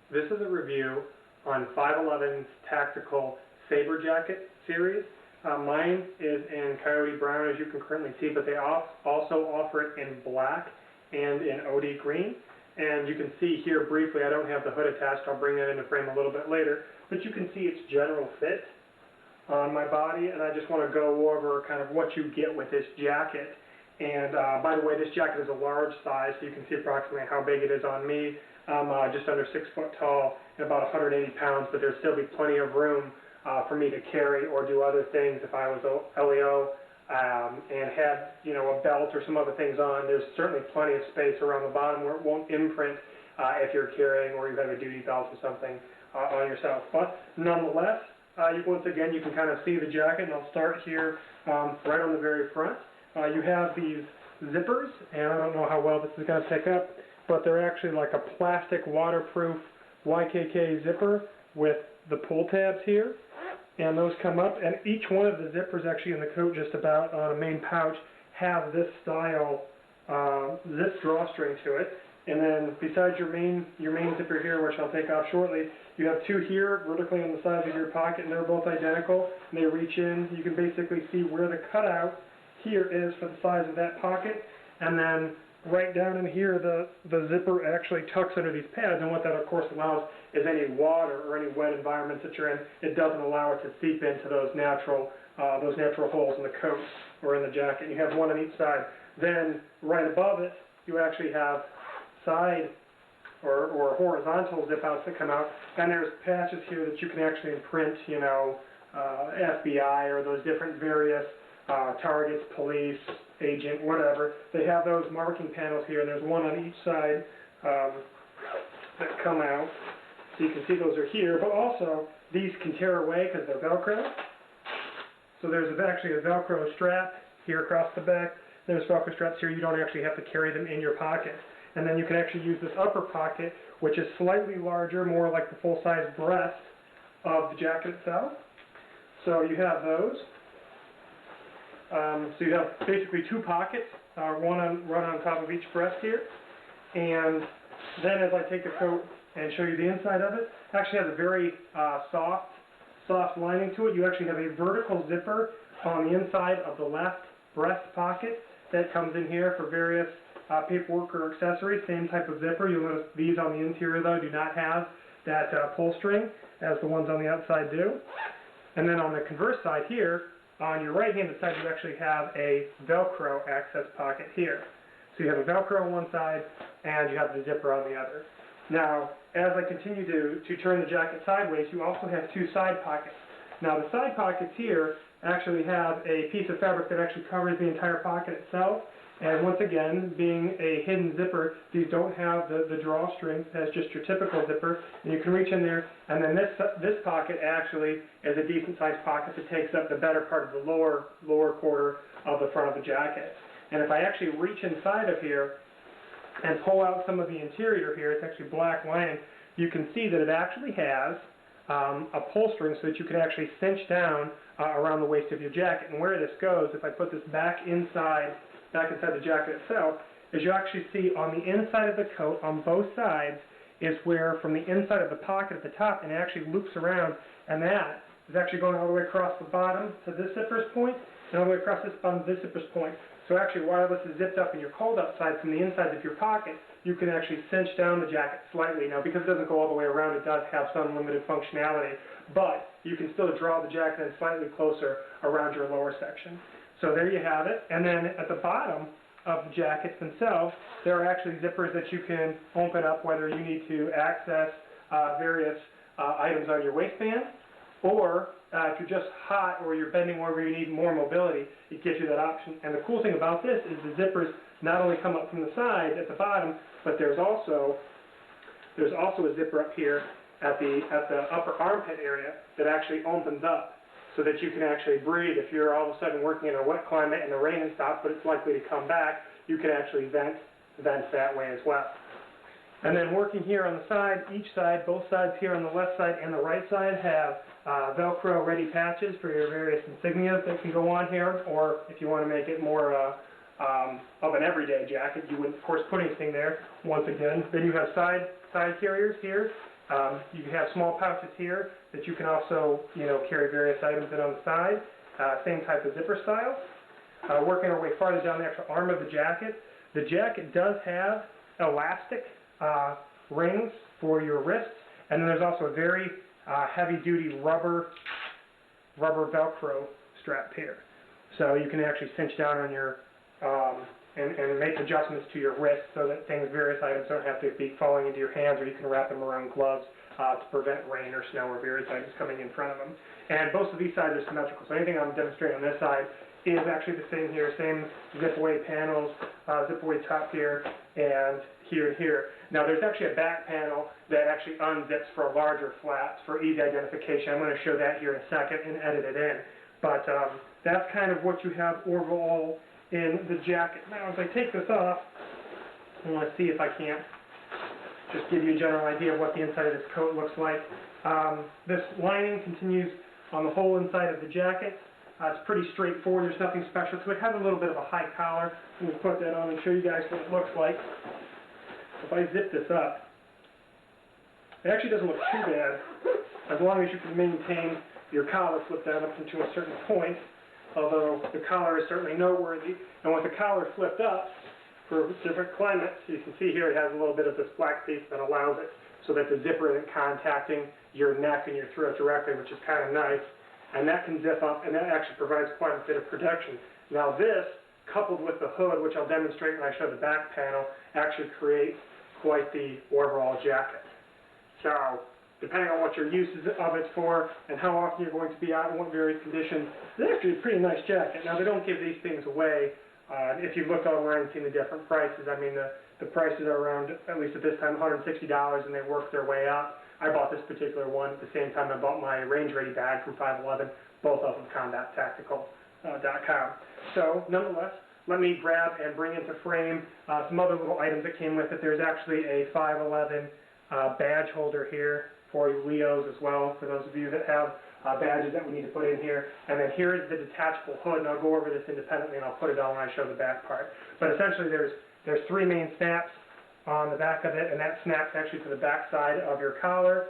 This is a review on 511's Tactical Sabre Jacket series. Mine is in Coyote Brown, as you can currently see, but they also offer it in black and in OD green. And you can see here briefly, I don't have the hood attached, I'll bring that into frame a little bit later, but you can see its general fit on my body, and I just want to go over kind of what you get with this jacket. And by the way, this jacket is a large size, so you can see approximately how big it is on me. I'm just under 6 foot tall and about 180 pounds, but there'll still be plenty of room for me to carry or do other things if I was LEO and had, you know, a belt or some other things on. There's certainly plenty of space around the bottom where it won't imprint if you're carrying or you have a duty belt or something on yourself. But nonetheless, once again, you can kind of see the jacket, and I'll start here right on the very front. You have these zippers, and I don't know how well this is going to pick up, but they're actually like a plastic waterproof YKK zipper with the pull tabs here, and those come up, and each one of the zippers actually in the coat, just about on a main pouch, have this style zip drawstring to it. And then besides your main zipper here, which I'll take off shortly, you have two here vertically on the sides of your pocket, and they're both identical, and they reach in. You can basically see where the cutout here is for the size of that pocket, and then right down in here the zipper actually tucks under these pads, and what that of course allows is any water or any wet environments that you're in, it doesn't allow it to seep into those natural holes in the coat or in the jacket. You have one on each side. Then right above it you actually have side or horizontal zip outs that come out, and there's patches here that you can actually imprint, you know, FBI or those different various targets, police, agent, whatever. They have those marking panels here, and there's one on each side that come out. So you can see those are here, but also these can tear away because they're Velcro. So there's actually a Velcro strap here across the back. There's Velcro straps here. You don't actually have to carry them in your pocket. And then you can actually use this upper pocket, which is slightly larger, more like the full-size breast of the jacket itself. So you have those. So you have basically two pockets, one on top of each breast here. And then as I take the coat and show you the inside of it, it actually has a very soft lining to it. You actually have a vertical zipper on the inside of the left breast pocket that comes in here for various paperwork or accessories. Same type of zipper. You'll notice these on the interior, though, do not have that pull string as the ones on the outside do. And then on the converse side here, on your right-handed side, you actually have a Velcro access pocket here. So you have a Velcro on one side, and you have the zipper on the other. Now, as I continue to turn the jacket sideways, you also have two side pockets. Now, the side pockets here actually have a piece of fabric that actually covers the entire pocket itself. And once again, being a hidden zipper, these don't have the drawstring. That's just your typical zipper, and you can reach in there. And then this pocket actually is a decent-sized pocket that takes up the better part of the lower quarter of the front of the jacket. And if I actually reach inside of here and pull out some of the interior here, it's actually black lining, you can see that it actually has a pull string so that you can actually cinch down around the waist of your jacket. And where this goes, if I put this back inside the jacket itself, is you actually see on the inside of the coat, on both sides, is where from the inside of the pocket at the top, and it actually loops around, and that is actually going all the way across the bottom to this zipper's point, and all the way across this bottom to this zipper's point. So actually, while this is zipped up and you're cold outside, from the inside of your pocket, you can actually cinch down the jacket slightly. Now, because it doesn't go all the way around, it does have some limited functionality, but you can still draw the jacket in slightly closer around your lower section. So there you have it. And then at the bottom of the jackets themselves, there are actually zippers that you can open up, whether you need to access various items on your waistband, or if you're just hot or you're bending over, you need more mobility, it gives you that option. And the cool thing about this is the zippers not only come up from the side at the bottom, but there's also a zipper up here at the upper armpit area that actually opens up, so that you can actually breathe. If you're all of a sudden working in a wet climate and the rain has stopped, but it's likely to come back, you can actually vent that way as well. And then working here on the side, each side, both sides here on the left side and the right side have Velcro ready patches for your various insignias that can go on here, or if you want to make it more of an everyday jacket, you wouldn't, of course, put anything there, once again. Then you have side carriers here, You have small pouches here that you can also, carry various items in on the side. Same type of zipper style. Working our way farther down the actual arm of the jacket does have elastic rings for your wrists, and then there's also a very heavy-duty rubber Velcro strap here. So you can actually cinch down on your and make adjustments to your wrist so that various items don't have to be falling into your hands, or you can wrap them around gloves to prevent rain or snow or various items coming in front of them. And both of these sides are symmetrical, so anything I'm demonstrating on this side is actually the same here, same zip-away panels, zip-away top here, and here and here. Now there's actually a back panel that actually unzips for larger flaps for easy identification. I'm going to show that here in a second and edit it in. But that's kind of what you have overall in the jacket. Now as I take this off, I want to see if I can't just give you a general idea of what the inside of this coat looks like. This lining continues on the whole inside of the jacket. It's pretty straightforward, there's nothing special. So it has a little bit of a high collar. I'm going to put that on and show you guys what it looks like. If I zip this up, it actually doesn't look too bad, as long as you can maintain your collar flip down up into a certain point, although the collar is certainly noteworthy. And with the collar flipped up, for different climates, you can see here it has a little bit of this black piece that allows it so that the zipper isn't contacting your neck and your throat directly, which is kind of nice. And that can zip up, and that actually provides quite a bit of protection. Now this, coupled with the hood, which I'll demonstrate when I show the back panel, actually creates quite the overall jacket. So, depending on what your uses of it for and how often you're going to be out in what various conditions, it's actually a pretty nice jacket. Now they don't give these things away. If you look online and seen the different prices, I mean the prices are around, at least at this time, $160, and they work their way up. I bought this particular one at the same time I bought my Range Ready bag from 511, both off of CombatTactical.com. So, nonetheless, let me grab and bring into frame some other little items that came with it. There's actually a 511 badge holder here for Leos as well, for those of you that have badges that we need to put in here. And then here is the detachable hood, and I'll go over this independently and I'll put it on when I show the back part. But essentially there's three main snaps on the back of it, and that snaps actually to the back side of your collar.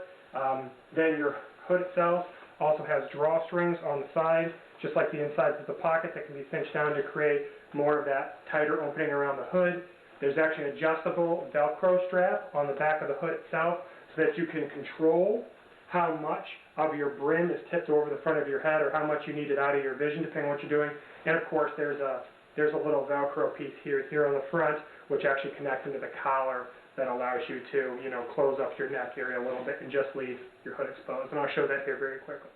Then your hood itself also has drawstrings on the side, just like the insides of the pocket, that can be cinched down to create more of that tighter opening around the hood. There's actually an adjustable Velcro strap on the back of the hood itself so that you can control how much of your brim is tipped over the front of your head or how much you need it out of your vision, depending on what you're doing. And of course, there's a little Velcro piece here on the front, which actually connects into the collar that allows you to, close up your neck area a little bit and just leave your hood exposed. And I'll show that here very quickly.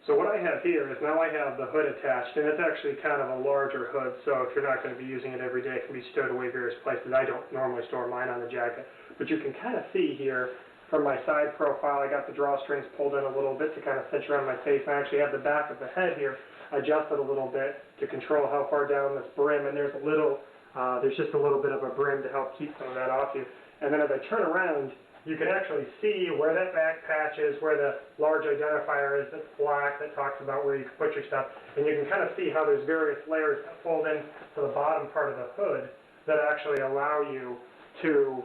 So what I have here is now I have the hood attached, and it's actually kind of a larger hood, so if you're not going to be using it every day, it can be stowed away various places. I don't normally store mine on the jacket, but you can kind of see here from my side profile, I got the drawstrings pulled in a little bit to kind of cinch around my face. I actually have the back of the head here adjusted a little bit to control how far down this brim, and there's just a little bit of a brim to help keep some of that off you. And then as I turn around, you can actually see where that back patch is, where the large identifier is that's black that talks about where you can put your stuff. And you can kind of see how there's various layers that fold in to the bottom part of the hood that actually allow you to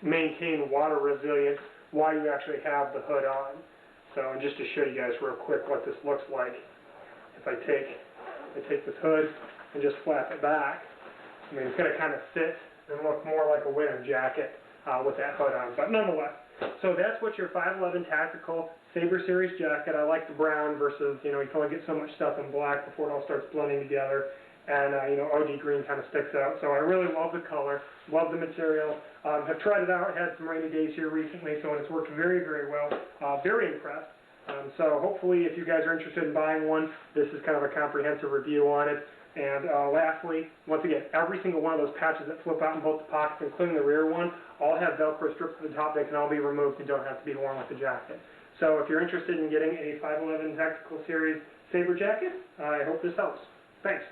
maintain water resilience while you actually have the hood on. So just to show you guys real quick what this looks like, if I take this hood and just flap it back, I mean, it's going to kind of sit and look more like a winter jacket with that hood on. But nonetheless, so that's what your 511 Tactical Sabre Series jacket. I like the brown versus, you can only get so much stuff in black before it all starts blending together. And, OD green kind of sticks out. So I really love the color, love the material. Have tried it out, had some rainy days here recently, so it's worked very, very well. Very impressed. So hopefully, if you guys are interested in buying one, this is kind of a comprehensive review on it. And lastly, once again, every single one of those patches that flip out in both the pockets, including the rear one, all have Velcro strips at the top. They can all be removed and don't have to be worn with the jacket. So if you're interested in getting a 511 Tactical Series Sabre Jacket, I hope this helps. Thanks.